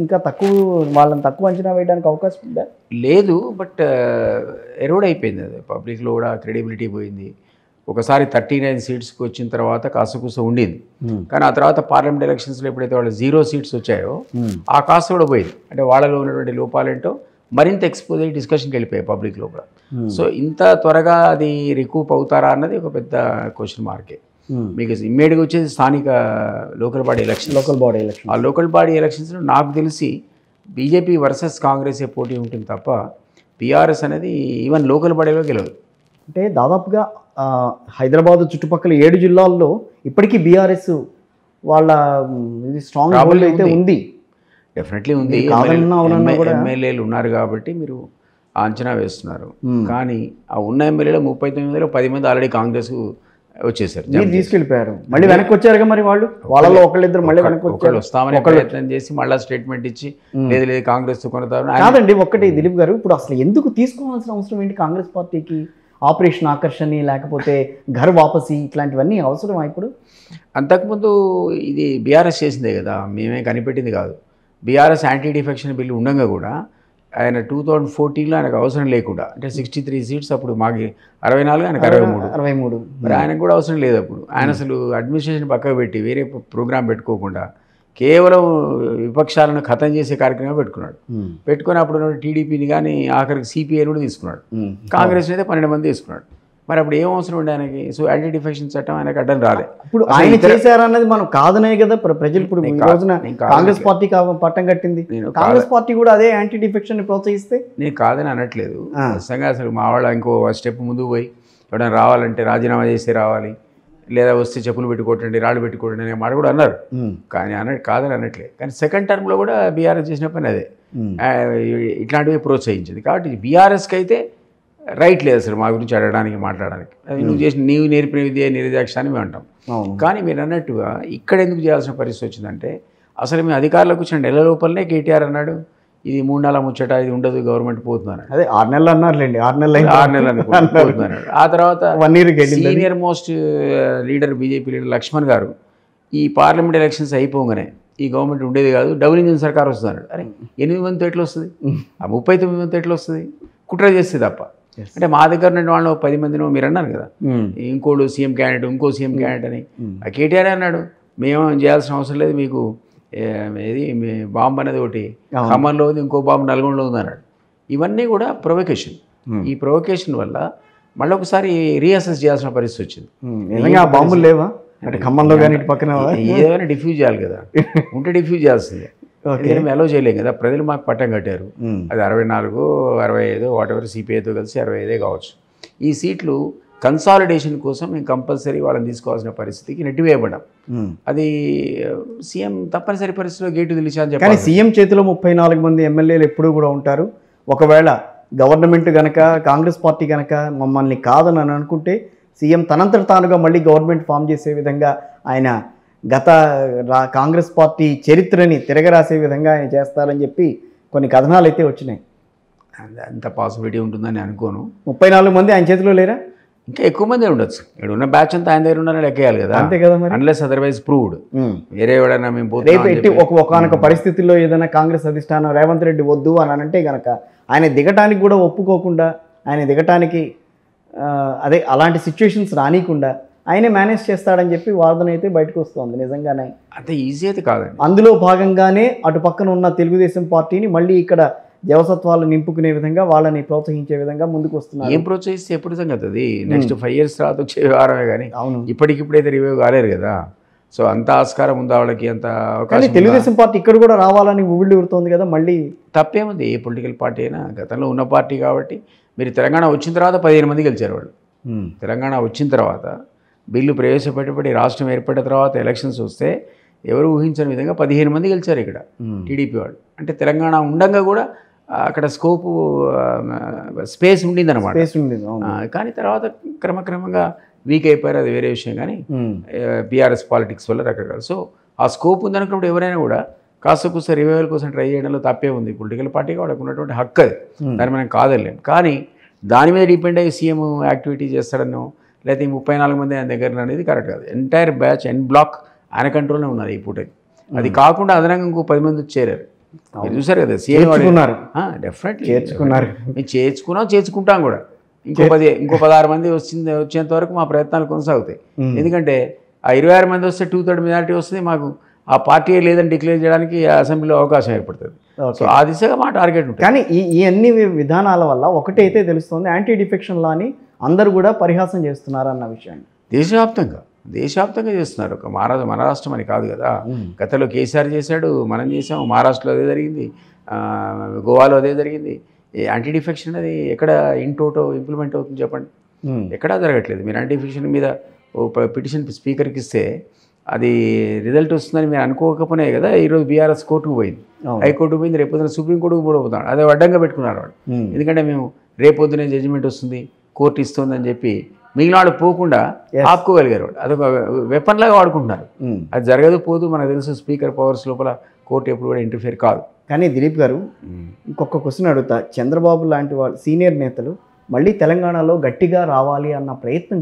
ఇంకా తక్కువ వాళ్ళని తక్కువ అంచనా వేయడానికి అవకాశం ఉందా? లేదు, బట్ ఎరోడ్ అయిపోయింది. అది పబ్లిక్లో కూడా క్రెడిబిలిటీ పోయింది. ఒకసారి 39 సీట్స్కి వచ్చిన తర్వాత కాసకూస ఉండింది, కానీ ఆ తర్వాత పార్లమెంట్ ఎలక్షన్స్లో ఎప్పుడైతే వాళ్ళు 0 సీట్స్ వచ్చాయో ఆ కాస్త కూడా పోయింది. అంటే వాళ్ళలో ఉన్నటువంటి లోపాలేంటో మరింత ఎక్స్పోజ్ అయ్యి డిస్కషన్కి వెళ్ళిపోయాయి పబ్లిక్ లోపల. సో ఇంత త్వరగా అది రికూప్ అవుతారా అన్నది ఒక పెద్ద క్వశ్చన్ మార్కే. మీకు ఇమ్మీడియట్గా వచ్చేది స్థానిక లోకల్ బాడీ ఎలక్షన్. ఆ లోకల్ బాడీ ఎలక్షన్స్లో నాకు తెలిసి బీజేపీ వర్సెస్ కాంగ్రెస్ పోటీ ఉంటుంది తప్ప టీఆర్ఎస్ అనేది ఈవెన్ లోకల్ బాడీలో గెలవదు. అంటే దాదాపుగా హైదరాబాద్ చుట్టుపక్కల 7 జిల్లాల్లో ఇప్పటికీ బీఆర్ఎస్ వాళ్ళ ఇది స్ట్రాంగ్ హోల్డ్ అయితే ఉంది. డెఫినెట్లీ ఉంది. ఎమ్మెల్యేలు ఉన్నారు కాబట్టి మీరు అంచనా వేస్తున్నారు, కానీ ఆ ఉన్న ఎమ్మెల్యేలో 39లో 10 మంది ఆల్రెడీ కాంగ్రెస్ వచ్చేసారు, తీసుకెళ్ళిపోయారు. మళ్ళీ వెనక్కి వచ్చారుగా మరి వాళ్ళలో ఒకళ్ళిద్దరు మళ్ళీ వెనక్కి వచ్చారు. వస్తామని ప్రయత్నం చేసి మళ్ళీ స్టేట్మెంట్ ఇచ్చి లేదు లేదు కాంగ్రెస్ కొనతారు. కాదండి, ఒక్కటి దిలీప్ గారు, ఇప్పుడు అసలు ఎందుకు తీసుకోవాల్సిన అవసరం ఏంటి కాంగ్రెస్ పార్టీకి? ఆపరేషన్ ఆకర్షణ లేకపోతే ఘర్ వాపసి ఇట్లాంటివన్నీ అవసరమా ఇప్పుడు? అంతకుముందు ఇది బీఆర్ఎస్ చేసిందే కదా, మేమే కనిపెట్టింది కాదు. బీఆర్ఎస్ యాంటీ డిఫెక్షన్ బిల్లు ఉండగా కూడా ఆయన 2014లో ఆయనకు అవసరం లేకుండా, అంటే 63 సీట్స్ అప్పుడు మాకు 64, ఆయనకు 63. మరి ఆయనకు కూడా అవసరం లేదు అప్పుడు. ఆయన అసలు అడ్మినిస్ట్రేషన్ పక్కకు పెట్టి వేరే ప్రోగ్రాం పెట్టుకోకుండా కేవలం విపక్షాలను ఖతం చేసే కార్యక్రమం పెట్టుకున్నాడు. పెట్టుకుని అప్పుడు టీడీపీని కానీ ఆఖరికి సిపిఐని కూడా తీసుకున్నాడు, కాంగ్రెస్ అయితే 12 మంది తీసుకున్నాడు. మరి అప్పుడు ఏం అవసరం ఉండే ఆయనకి? సో యాంటీ డిఫెక్షన్ చట్టం ఆయనకు అడ్డం రాలే. ఇప్పుడు ఆయన చేశారన్నది మనం కాదనే కదా ప్రజలు ఇప్పుడు ఈ రోజున కాంగ్రెస్ పార్టీ పట్టం కట్టింది. కాంగ్రెస్ పార్టీ కూడా అదే యాంటీ డిఫెక్షన్ ని ప్రోత్సహిస్తే నేను కాదని అనట్లేదు. నిజంగా అసలు మా వాళ్ళ ఇంకో స్టెప్ ముందుకు పోయి ఎవరైనా రావాలంటే రాజీనామా చేసి రావాలి, లేదా వస్తే చెప్పులు పెట్టుకోవటండి రాళ్ళు పెట్టుకోవటండి అనే మాట కూడా అన్నారు, కానీ కాదని అనట్లేదు. కానీ సెకండ్ టర్మ్లో కూడా బీఆర్ఎస్ చేసిన పని అదే, ఇట్లాంటివి ప్రోత్సహించింది. కాబట్టి బీఆర్ఎస్కి అయితే రైట్ లేదు అసలు మా గురించి అడగడానికి మాట్లాడడానికి. నీవు నేర్పిన విద్య నిరజాక్ష అని మేము అంటాం. కానీ మీరు అన్నట్టుగా ఇక్కడ ఎందుకు చేయాల్సిన పరిస్థితి వచ్చిందంటే, అసలు మేము అధికారులకు వచ్చిన నెల లోపలనే కేటీఆర్ అన్నాడు ఇది 3 నెలల ముచ్చట, ఇది ఉండదు గవర్నమెంట్ పోతున్నాను. అదే 6 నెలలు అన్నారులేండి, 6 నెలలు పోతున్నాడు. ఆ తర్వాత senior most leader BJP leader Laxman garu ఈ పార్లమెంట్ ఎలక్షన్స్ అయిపోగానే ఈ గవర్నమెంట్ ఉండేది కాదు, డబుల్ ఇంజిన్ సర్కార్ వస్తుంది. అరే 8 మందితో ఎట్లా వస్తుంది, ఆ 39 మందితో ఎట్లా వస్తుంది? కుట్ర చేస్తే తప్ప. అంటే మా దగ్గర ఉన్న వాళ్ళు 10 మందినో మీరు అన్నారు కదా, ఇంకోడు సీఎం క్యాండిడేట్ ఇంకో సీఎం క్యాండిడేట్ అని. ఆ కేటీఆర్ అన్నాడు మేమేం చేయాల్సిన అవసరం లేదు, మీకు ఏది మీ బాంబు అనేది ఒకటి ఖమ్మంలో ఉంది, ఇంకో బాంబు నల్గొండలో ఉంది అన్నాడు. ఇవన్నీ కూడా ప్రొవొకేషన్. ఈ ప్రొవొకేషన్ వల్ల మళ్ళీ ఒకసారి రీఅసెస్ చేయాల్సిన పరిస్థితి వచ్చింది. బాంబులు లేవా అంటే ఖమ్మంలో కానీ పక్కన? ఏదైనా డిఫ్యూజ్ చేయాలి కదా, ఉంటే డిఫ్యూజ్ చేయాల్సిందే. మేము అలో చేయలేం కదా, ప్రజలు మాకు పట్టం కట్టారు. అది 64, 65 వాటెవర్ సిపిఐతో కలిసి 65 కావచ్చు. ఈ సీట్లు కన్సాలిడేషన్ కోసం మేము కంపల్సరీ వాళ్ళని తీసుకోవాల్సిన పరిస్థితికి నెట్టివేయబడ్డాం. అది సీఎం తప్పనిసరి పరిస్థితిలో గేటు తెలిసా అని చెప్పి. సీఎం చేతిలో 34 మంది ఎమ్మెల్యేలు ఎప్పుడూ కూడా ఉంటారు. ఒకవేళ గవర్నమెంట్ కనుక కాంగ్రెస్ పార్టీ కనుక మమ్మల్ని కాదని అనుకుంటే సీఎం తనంతట తానుగా మళ్ళీ గవర్నమెంట్ ఫామ్ చేసే విధంగా ఆయన గత కాంగ్రెస్ పార్టీ చరిత్రని తిరగరాసే విధంగా ఆయన చేస్తారని చెప్పి కొన్ని కథనాలు అయితే వచ్చినాయి. అంత పాసిబిలిటీ ఉంటుందని అనుకోను. 34 మంది ఆయన చేతిలో లేరా? ఇంకా ఎక్కువ మంది ఉండొచ్చు. ఇక్కడ ఉన్న బ్యాచ్ అంతా ఆయన దగ్గర ఉన్నారని లెక్కేయాలి కదా. అంతే కదా మరి. Unless otherwise proved. వేరే ఎవడైనా మేము ఒకనొక పరిస్థితుల్లో ఏదైనా కాంగ్రెస్ అధిష్టానం రేవంత్ రెడ్డి వద్దు అని అంటే కనుక ఆయన దిగటానికి కూడా ఒప్పుకోకుండా, ఆయన దిగటానికి అదే అలాంటి సిచ్యువేషన్స్ రానియకుండా ఆయనే మేనేజ్ చేస్తాడని చెప్పి వాదన అయితే బయటకు వస్తుంది. నిజంగానే అంత ఈజీ అయితే కాదండి. అందులో భాగంగానే అటు పక్కన ఉన్న తెలుగుదేశం పార్టీని మళ్ళీ ఇక్కడ జవసత్వాలు నింపుకునే విధంగా వాళ్ళని ప్రోత్సహించే విధంగా ముందుకు వస్తున్నారు. ఏం ప్రోత్సహిస్తే ఎప్పుడు సంగతి అది నెక్స్ట్ 5 years తర్వాత వచ్చే వ్యవహారమే కానీ ఇప్పటికిప్పుడైతే రివ్యూ కాలేరు కదా. సో అంత ఆస్కారం ఉందా వాళ్ళకి, అంత అవకాశం. తెలుగుదేశం పార్టీ ఇక్కడ కూడా రావాలని ఉవ్విళ్ళు ఊరుతోంది కదా. మళ్ళీ తప్పేముంది, ఏ పొలిటికల్ పార్టీ అయినా గతంలో ఉన్న పార్టీ కాబట్టి. మీరు తెలంగాణ వచ్చిన తర్వాత 15 మంది గెలిచారు వాళ్ళు. తెలంగాణ వచ్చిన తర్వాత బిల్లు ప్రవేశపెట్టబడి రాష్ట్రం ఏర్పడిన తర్వాత ఎలక్షన్స్ వస్తే ఎవరు ఊహించని విధంగా 15 మంది గెలిచారు ఇక్కడ టీడీపీ వాళ్ళు. అంటే తెలంగాణ ఉండగా కూడా అక్కడ స్కోపు స్పేస్ ఉండిందన్నమాట. కానీ తర్వాత క్రమక్రమంగా వీక్ అయిపోయారు, అది వేరే విషయం. కానీ బీఆర్ఎస్ పాలిటిక్స్ వల్ల రకరకాల. సో ఆ స్కోప్ ఉందనుకున్నప్పుడు ఎవరైనా కూడా కాస్త కూస్త రివైవల్ కోసం ట్రై చేయడంలో తప్పే ఉంది. పొలిటికల్ పార్టీగా వాళ్ళకు ఉన్నటువంటి హక్కు అది, దాన్ని మనం కాదలేం. కానీ దాని మీద డిపెండ్ అయ్యి సీఎం యాక్టివిటీ చేస్తాడనో లేకపోతే 34 మంది ఆయన దగ్గర అనేది కరెక్ట్ కాదు. ఎంటైర్ బ్యాచ్ ఎన్ బ్లాక్ ఆయన కంట్రోల్నే ఉన్నది ఈ పూటకి. అది కాకుండా అదనంగా ఇంకో 10 మంది చేరారు. మీరు చూసారు కదా చేర్చుకున్నారు. డెఫినెట్లీ చేర్చుకున్నారు. మేము చేర్చుకుంటాం కూడా. ఇంకో 16 మంది వచ్చేంత వరకు మా ప్రయత్నాలు కొనసాగుతాయి. ఎందుకంటే ఆ 26 మంది వస్తే 2/3 మెజారిటీ వస్తుంది. మాకు ఆ పార్టీ లేదని డిక్లేర్ చేయడానికి అసెంబ్లీలో అవకాశం ఏర్పడుతుంది. సో ఆ దిశగా మా టార్గెట్ ఉంటుంది. కానీ ఈ అన్ని విధానాల వల్ల ఒకటైతే తెలుస్తుంది, యాంటీ డిఫెక్షన్ లాని అందరూ కూడా పరిహాసం చేస్తున్నారు అన్న విషయాన్ని దేశవ్యాప్తంగా చేస్తున్నారు. ఒక మన రాష్ట్రం అని కాదు కదా. గతంలో కేసీఆర్ చేశాడు, మనం చేసాం. మహారాష్ట్రలో అదే జరిగింది, గోవాలో అదే జరిగింది. యాంటీ డిఫెక్షన్ అనేది ఎక్కడ ఇన్ టోటో ఇంప్లిమెంట్ అవుతుంది చెప్పండి? ఎక్కడా జరగట్లేదు. మీరు యాంటీ డిఫెక్షన్ మీద పిటిషన్ స్పీకర్కి ఇస్తే అది రిజల్ట్ వస్తుందని మీరు అనుకోకపోయినా కదా ఈరోజు బీఆర్ఎస్ కోర్టుకు పోయింది, హైకోర్టుకు పోయింది, రేపు పొద్దున సుప్రీంకోర్టుకు కూడా పోతాడు. అదే అడ్డంగా పెట్టుకున్నారు వాడు. ఎందుకంటే మేము రేపొద్దునే జడ్జిమెంట్ వస్తుంది, కోర్టు ఇస్తుందని చెప్పి మిగిలిన వాడు పోకుండా ఆపుకోగలిగారు. వాడు అదొక వెపన్ లాగా వాడుకుంటున్నారు. అది జరగదు, పోదు. మనకు తెలుసు స్పీకర్ పవర్స్ లోపల కోర్టు ఎప్పుడు కూడా ఇంటర్ఫియర్ కాదు. కానీ దిలీప్ గారు, ఇంకొక క్వశ్చన్ అడుగుతా. చంద్రబాబు లాంటి వాళ్ళు సీనియర్ నేతలు మళ్ళీ తెలంగాణలో గట్టిగా రావాలి అన్న ప్రయత్నం